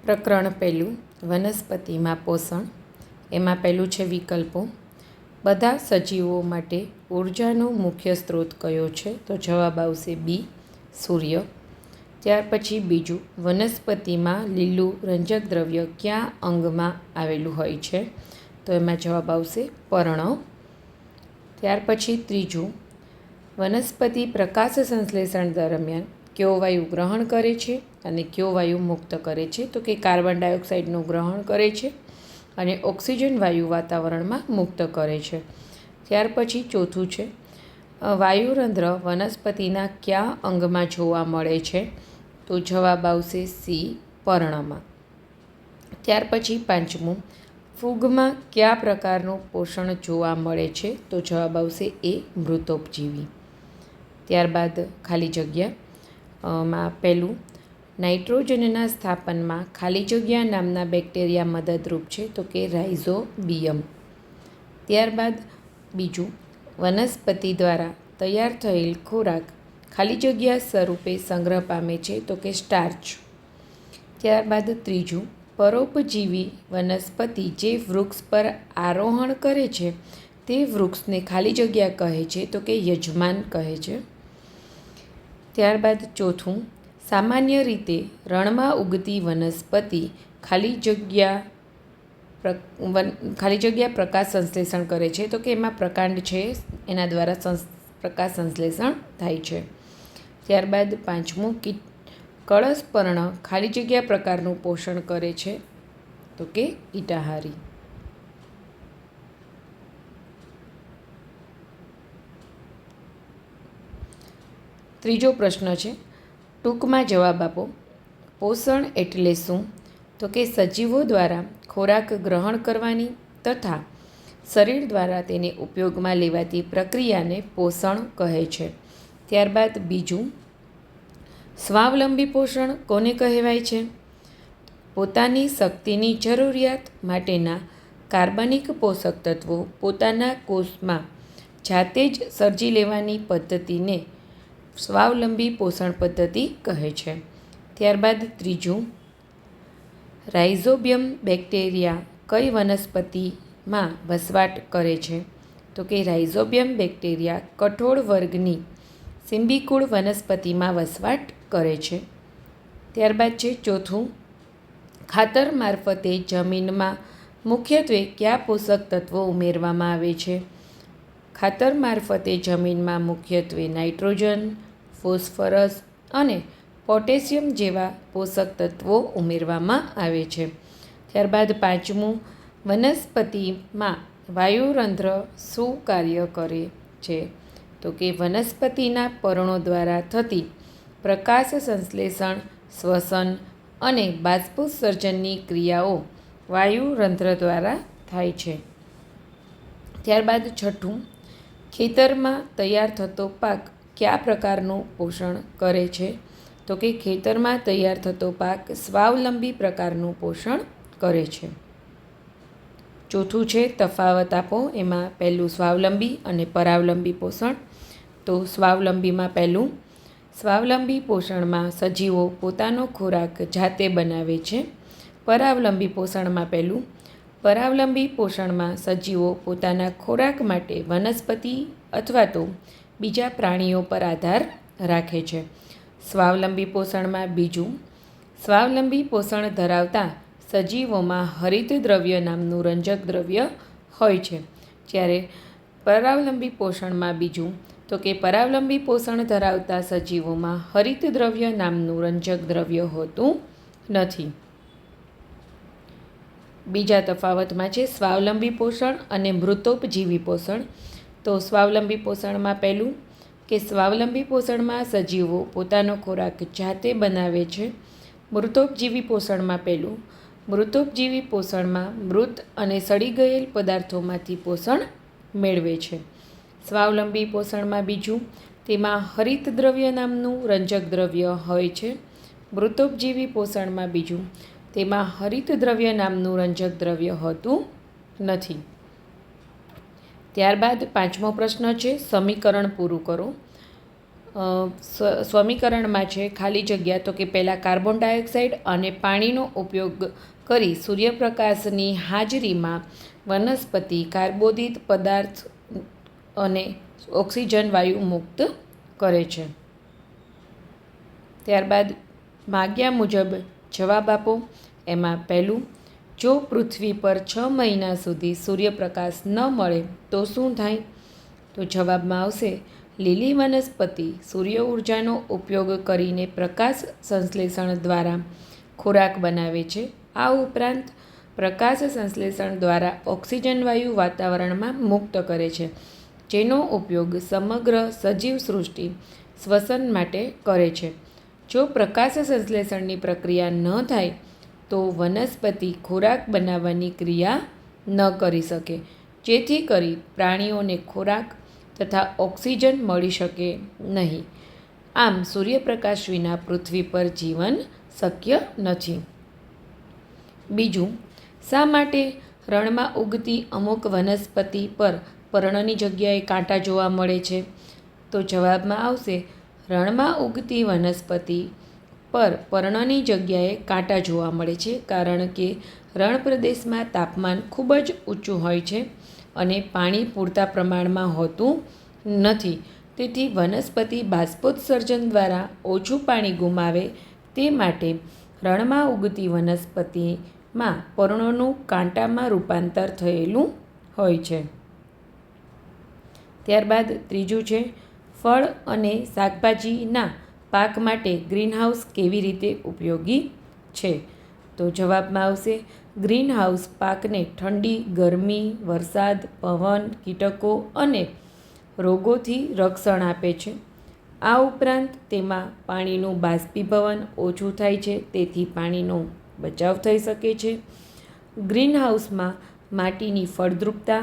પ્રકરણ પહેલું વનસ્પતિમાં પોષણ. એમાં પહેલું છે વિકલ્પો. બધા સજીવો માટે ઉર્જાનો મુખ્ય સ્ત્રોત કયો છે? તો જવાબ આવશે બી, સૂર્ય. ત્યાર પછી બીજું, વનસ્પતિમાં લીલું રંજક દ્રવ્ય કયા અંગમાં આવેલું હોય છે? તો એમાં જવાબ આવશે પર્ણ. ત્યાર પછી ત્રીજું, વનસ્પતિ પ્રકાશ સંશ્લેષણ દરમિયાન કયો વાયુ ગ્રહણ કરે છે અને કયો વાયુ મુક્ત કરે છે? તો કે કાર્બન ડાયોક્સાઇડનું ગ્રહણ કરે છે અને ઓક્સિજન વાયુ વાતાવરણમાં મુક્ત કરે છે. ત્યાર પછી ચોથું છે, વાયુરંધ્ર વનસ્પતિના કયા અંગમાં જોવા મળે છે? તો જવાબ આવશે સી, પર્ણમાં. ત્યાર પછી પાંચમું, ફૂગમાં કયા પ્રકારનું પોષણ જોવા મળે છે? તો જવાબ આવશે એ, મૃતોપજીવી. ત્યારબાદ ખાલી જગ્યા માં પહેલું, નાઇટ્રોજનના સ્થાપનમાં ખાલી જગ્યા નામના બેક્ટેરિયા મદદરૂપ છે? તો કે રાઇઝોબિયમ. ત્યારબાદ બીજું, વનસ્પતિ દ્વારા તૈયાર થયેલ ખોરાક ખાલી જગ્યા સ્વરૂપે સંગ્રહ પામે છે? તો કે સ્ટાર્ચ. ત્યારબાદ ત્રીજું, પરોપજીવી વનસ્પતિ જે વૃક્ષ પર આરોહણ કરે છે તે વૃક્ષને ખાલી જગ્યા કહે છે? તો કે યજમાન કહે છે. ત્યારબાદ ચોથું, સામાન્ય રીતે રણમાં ઉગતી વનસ્પતિ ખાલી જગ્યા પ્રકાશ સંશ્લેષણ કરે છે? તો કે એમાં પ્રકાંડ છે, એના દ્વારા પ્રકાશ સંશ્લેષણ થાય છે. ત્યારબાદ પાંચમું, કળશપર્ણ ખાલી જગ્યા પ્રકારનું પોષણ કરે છે? તો કે કીટાહારી. ત્રીજો પ્રશ્ન છે, ટૂંકમાં જવાબ આપો. પોષણ એટલે શું? તો કે સજીવો દ્વારા ખોરાક ગ્રહણ કરવાની તથા શરીર દ્વારા તેને ઉપયોગમાં લેવાતી પ્રક્રિયાને પોષણ કહે છે. ત્યારબાદ બીજું, સ્વાવલંબી પોષણ કોને કહેવાય છે? પોતાની શક્તિની જરૂરિયાત માટેના કાર્બનિક પોષક તત્વો પોતાના કોષમાં જાતે જ સર્જી લેવાની પદ્ધતિને સ્વાવલંબી પોષણ પદ્ધતિ કહે છે. ત્યારબાદ ત્રીજું, રાઇઝોબિયમ બેક્ટેરિયા કઈ વનસ્પતિમાં વસવાટ કરે છે? તો કે રાઇઝોબિયમ બેક્ટેરિયા કઠોળ વર્ગની સિમ્બિકુળ વનસ્પતિમાં વસવાટ કરે છે. ત્યારબાદ છે ચોથું, ખાતર મારફતે જમીનમાં મુખ્યત્વે કયા પોષક તત્વો ઉમેરવામાં આવે છે? ખાતર મારફતે જમીનમાં મુખ્યત્વે નાઇટ્રોજન, ફોસ્ફરસ અને પોટેશિયમ જેવા પોષક તત્વો ઉમેરવામાં આવે છે. ત્યારબાદ પાંચમું, વનસ્પતિમાં વાયુરંધ્ર શું કાર્ય કરે છે? તો કે વનસ્પતિના પર્ણો દ્વારા થતી પ્રકાશ સંશ્લેષણ, શ્વસન અને બાષ્પોત્સર્જનની ક્રિયાઓ વાયુરંધ્ર દ્વારા થાય છે. ત્યારબાદ છઠ્ઠું, ખેતરમાં તૈયાર થતો પાક કયા પ્રકારનું પોષણ કરે છે? તો કે ખેતરમાં તૈયાર થતો પાક સ્વાવલંબી પ્રકારનું પોષણ કરે છે. ચોથું છે તફાવત આપો. એમાં પહેલું સ્વાવલંબી અને પરાવલંબી પોષણ. તો સ્વાવલંબીમાં પહેલું, સ્વાવલંબી પોષણમાં સજીવો પોતાનો ખોરાક જાતે બનાવે છે. પરાવલંબી પોષણમાં પહેલું, પરાવલંબી પોષણમાં સજીવો પોતાના ખોરાક માટે વનસ્પતિ અથવા તો બીજા પ્રાણીઓ પર આધાર રાખે છે. સ્વાવલંબી પોષણમાં બીજું, સ્વાવલંબી પોષણ ધરાવતા સજીવોમાં હરિતદ્રવ્ય નામનું રંજક દ્રવ્ય હોય છે. જ્યારે પરાવલંબી પોષણમાં બીજું, તો કે પરાવલંબી પોષણ ધરાવતા સજીવોમાં હરિતદ્રવ્ય નામનું રંજક દ્રવ્ય હોતું નથી. બીજા તફાવતમાં છે સ્વાવલંબી પોષણ અને મૃતોપજીવી પોષણ. તો સ્વાવલંબી પોષણમાં પહેલું કે સ્વાવલંબી પોષણમાં સજીવો પોતાનો ખોરાક જાતે બનાવે છે. મૃતોપજીવી પોષણમાં પહેલું, મૃતોપજીવી પોષણમાં મૃત અને સડી ગયેલ પદાર્થોમાંથી પોષણ મેળવે છે. સ્વાવલંબી પોષણમાં બીજું, તેમાં હરિતદ્રવ્ય નામનું રંજક દ્રવ્ય હોય છે. મૃતોપજીવી પોષણમાં બીજું, તેમાં હરિતદ્રવ્ય નામનું રંજક દ્રવ્ય હોતું નથી. ત્યારબાદ પાંચમો પ્રશ્ન છે, સમીકરણ પૂરું કરો. સમીકરણમાં છે ખાલી જગ્યા, તો કે પહેલાં કાર્બન ડાયોક્સાઇડ અને પાણીનો ઉપયોગ કરી સૂર્યપ્રકાશની હાજરીમાં વનસ્પતિ કાર્બોદિત પદાર્થ અને ઓક્સિજન વાયુ મુક્ત કરે છે. ત્યારબાદ માગ્યા મુજબ જવાબ આપો. એમાં પહેલું, જો પૃથ્વી પર 6 મહિના સુધી સૂર્યપ્રકાશ ન મળે તો શું થાય? તો જવાબમાં આવશે લીલી વનસ્પતિ સૂર્ય ઉર્જાનો ઉપયોગ કરીને પ્રકાશ સંશ્લેષણ દ્વારા ખોરાક બનાવે છે. આ ઉપરાંત પ્રકાશ સંશ્લેષણ દ્વારા ઓક્સિજન વાયુ વાતાવરણમાં મુક્ત કરે છે, જેનો ઉપયોગ સમગ્ર સજીવ સૃષ્ટિ શ્વસન માટે કરે છે. જો પ્રકાશ સંશ્લેષણની પ્રક્રિયા ન થાય તો વનસ્પતિ ખોરાક બનાવવાની ક્રિયા ન કરી શકે, જેથી કરી પ્રાણીઓને ખોરાક તથા ઓક્સિજન મળી શકે નહીં. આમ સૂર્યપ્રકાશ વિના પૃથ્વી પર જીવન શક્ય નથી. બીજું, શા માટે રણમાં ઉગતી અમુક વનસ્પતિ પર પર્ણની જગ્યાએ કાંટા જોવા મળે છે? તો જવાબમાં આવશે રણમાં ઉગતી વનસ્પતિ પર પર્ણની જગ્યાએ કાંટા જોવા મળે છે, કારણ કે રણ પ્રદેશમાં તાપમાન ખૂબ જ ઊંચું હોય છે અને પાણી પૂરતા પ્રમાણમાં હોતું નથી. તેથી વનસ્પતિ બાષ્પોત્સર્જન દ્વારા ઓછું પાણી ગુમાવે તે માટે રણમાં ઉગતી વનસ્પતિમાં પર્ણોનું કાંટામાં રૂપાંતર થયેલું હોય છે. ત્યારબાદ ત્રીજું છે, ફળ અને શાકભાજીના પાક માટે ગ્રીનહાઉસ કેવી રીતે ઉપયોગી છે? તો જવાબમાં આવશે ગ્રીનહાઉસ પાકને ઠંડી, ગરમી, વરસાદ, પવન, કીટકો અને રોગોથી રક્ષણ આપે છે. આ ઉપરાંત તેમાં પાણીનું બાષ્પીભવન ઓછું થાય છે, તેથી પાણીનો બચાવ થઈ શકે છે. ગ્રીનહાઉસમાં માટીની ફળદ્રુપતા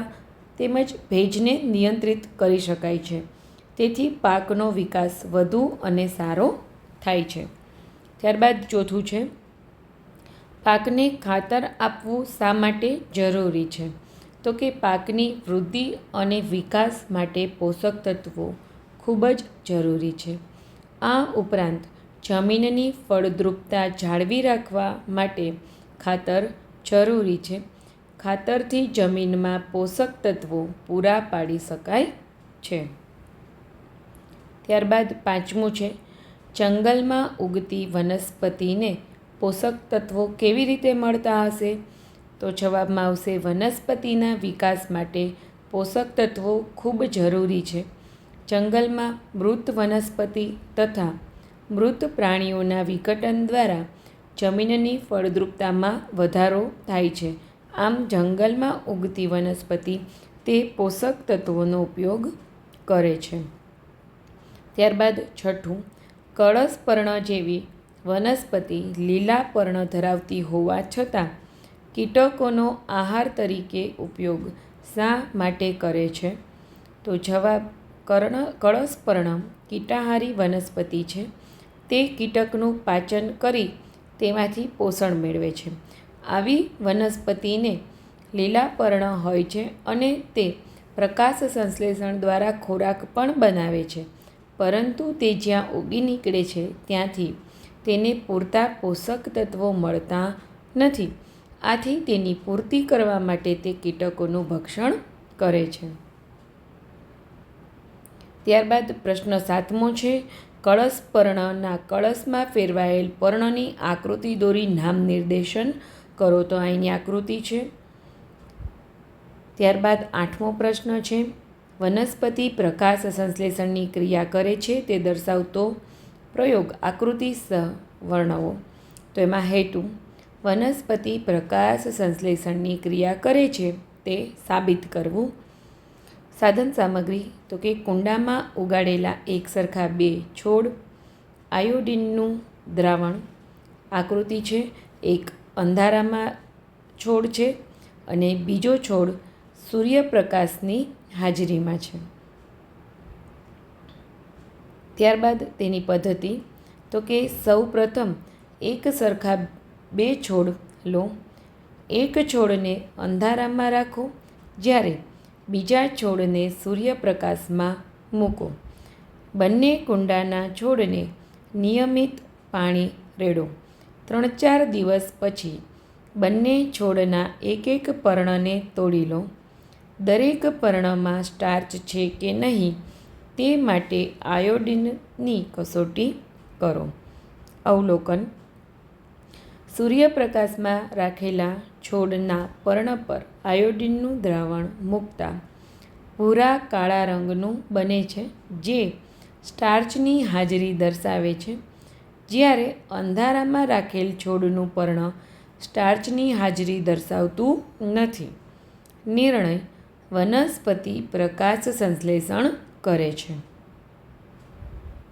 તેમજ ભેજને નિયંત્રિત કરી શકાય છે, તેથી પાકનો વિકાસ વધુ અને સારો થાય છે. ત્યારબાદ ચોથું છે, પાકને ખાતર આપવું શા માટે જરૂરી છે? તો કે પાકની વૃદ્ધિ અને વિકાસ માટે પોષક તત્વો ખૂબ જ જરૂરી છે. આ ઉપરાંત જમીનની ફળદ્રુપતા જાળવી રાખવા માટે ખાતર જરૂરી છે. ખાતરથી જમીનમાં પોષક તત્વો પૂરા પાડી શકાય છે. ત્યારબાદ પાંચમું છે, જંગલમાં ઉગતી વનસ્પતિને પોષક તત્વો કેવી રીતે મળતા હશે? તો જવાબમાં આવશે વનસ્પતિના વિકાસ માટે પોષક તત્વો ખૂબ જરૂરી છે. જંગલમાં મૃત વનસ્પતિ તથા મૃત પ્રાણીઓના વિઘટન દ્વારા જમીનની ફળદ્રુપતામાં વધારો થાય છે. આમ જંગલમાં ઉગતી વનસ્પતિ તે પોષક તત્વોનો ઉપયોગ કરે છે. ત્યારબાદ છઠ્ઠું, કળશપર્ણ જેવી વનસ્પતિ લીલા પર્ણ ધરાવતી હોવા છતાં કીટકોનો આહાર તરીકે ઉપયોગ શા માટે કરે છે? તો જવાબ કળશપર્ણ કીટાહારી વનસ્પતિ છે. તે કીટકનું પાચન કરી તેમાંથી પોષણ મેળવે છે. આવી વનસ્પતિને લીલા પર્ણ હોય છે અને તે પ્રકાશ સંશ્લેષણ દ્વારા ખોરાક પણ બનાવે છે, પરંતુ તે જ્યાં ઉગી નીકળે છે ત્યાંથી તેને પૂરતા પોષક તત્વો મળતા નથી. આથી તેની પૂર્તિ કરવા માટે તે કીટકોનું ભક્ષણ કરે છે. ત્યારબાદ પ્રશ્ન 7મો છે, કળશપર્ણના કળશમાં ફેરવાયેલ પર્ણની આકૃતિ દોરી નામ નિર્દેશન કરો. તો અહીંની આકૃતિ છે. ત્યારબાદ 8મો પ્રશ્ન છે, વનસ્પતિ પ્રકાશ સંશ્લેષણની ક્રિયા કરે છે તે દર્શાવતો પ્રયોગ આકૃતિ વર્ણવો. તો એમાં હેતુ, વનસ્પતિ પ્રકાશ સંશ્લેષણની ક્રિયા કરે છે તે સાબિત કરવું. સાધન સામગ્રી, તો કે કુંડામાં ઉગાડેલા એક સરખા 2 છોડ, આયોડિનનું દ્રાવણ. આકૃતિ છે, એક અંધારામાં છોડ છે અને બીજો છોડ સૂર્યપ્રકાશની હાજરીમાં છે. ત્યારબાદ તેની પદ્ધતિ, તો કે સૌ પ્રથમ એક સરખા 2 છોડ લો. એક છોડને અંધારામાં રાખો, જ્યારે બીજા છોડને સૂર્યપ્રકાશમાં મૂકો. બંને કુંડાના છોડને નિયમિત પાણી રેડો. 3-4 દિવસ પછી બંને છોડના એક પર્ણને તોડી લો. દરેક પર્ણમાં સ્ટાર્ચ છે કે નહીં તે માટે આયોડિનની કસોટી કરો. અવલોકન: સૂર્યપ્રકાશમાં રાખેલા છોડના પર્ણ પર આયોડિનનું દ્રાવણ મૂકતાં ભૂરા કાળા રંગનું બને છે, જે સ્ટાર્ચની હાજરી દર્શાવે છે. જ્યારે અંધારામાં રાખેલ છોડનું પર્ણ સ્ટાર્ચની હાજરી દર્શાવતું નથી. નિર્ણય: વનસ્પતિ પ્રકાશ સંશ્લેષણ કરે છે.